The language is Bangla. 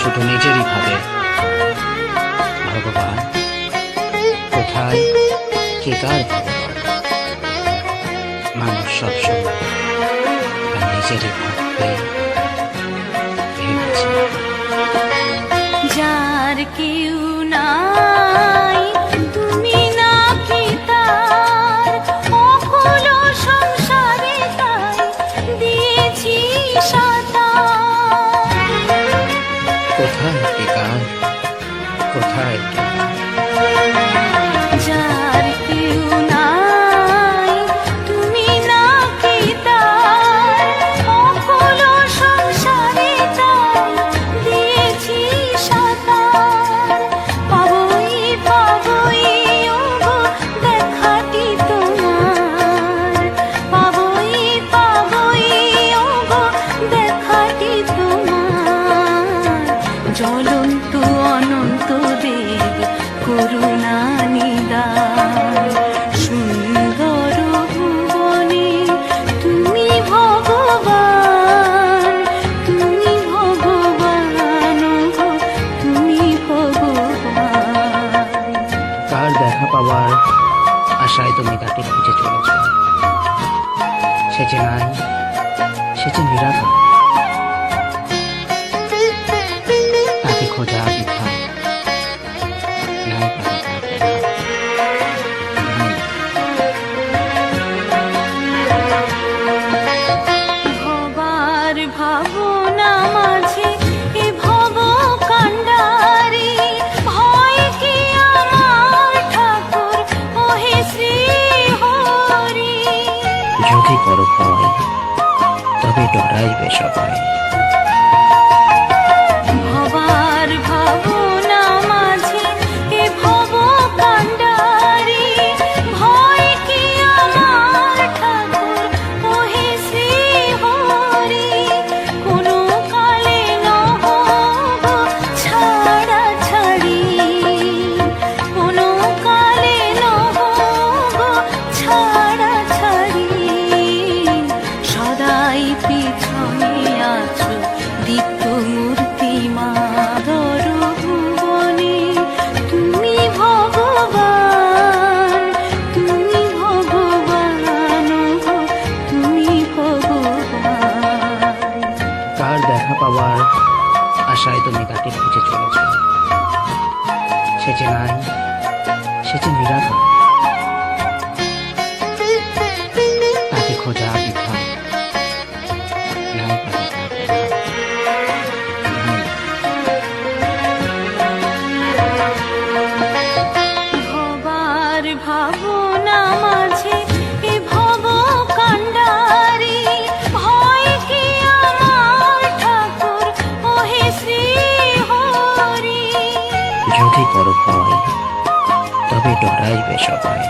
শুধু নিজেরই ভাবে। ভগবান কোথায়, কে কার ভগবান? মানুষ সবসময় তার নিজেরই ভাববে ভেবেছে। যার কেউ নাই তুমি নাকি তার, অকুল সংসারে তাই দিয়েছি সাঁতার। কোথায় কে কার, কোথায় কে কার? যার কেউ নাই তুমি নাকি তার, অকুল সংসারে তাই দিয়েছি সাঁতার। পাবই পাবই ওগো দেখাটি তোমার, পাবই পাবই ওগো দেখাটি তোমার। জ্বলন্ত অনন্ত দেব করুণা নিদান, সুন্দর ভুবনে তুমি ভগবান, তুমি ভগবান গো, তুমি ভগবান। কার দেখা পাওয়ার আশায় তুমি তাকে খুঁজে চলেছ? সে যে নাই, সে যে নিরাকার, তাকে খোঁজা বৃথা। নাই পাবে তার দেখা, নাই। ভবার ভাবনা মাঝে এ ভব কান্ডারি, ভয় কি আমার ঠাকুর ওহে শ্রী হরি। যদি বড় ভয় তবে ডরাইবে সবাই। ভবার ভাবনা মাঝে এ ভব কান্ডারি, ভয় কি আমার ঠাকুর ওহে শ্রী হরি। কোনো কালে নহব ছাড়া ছাড়ি, কোনো কালে নহব ছাড়া ছাড়ি। সদাই পিছনে আছো দীপ্ত মূর্তিমাদর ভুবনে, তুমি ভগবান, তুমি ভগবান গো, তুমি ভগবান। কার দেখা পাওয়ার আশায় তুমি তাকে খুঁজে চলেছ? সে যে নাই, সে যে নিরাকার, তাকে খোঁজা বৃথা। নাই পাবে তার দেখা, নাই। ভবার ভাবনা মাঝে এ ভব কান্ডারি, ভয় কি আমার ঠাকুর ওহে শ্রী হরি। যদি বড় ভয় তবে ডরাইবে সবাই।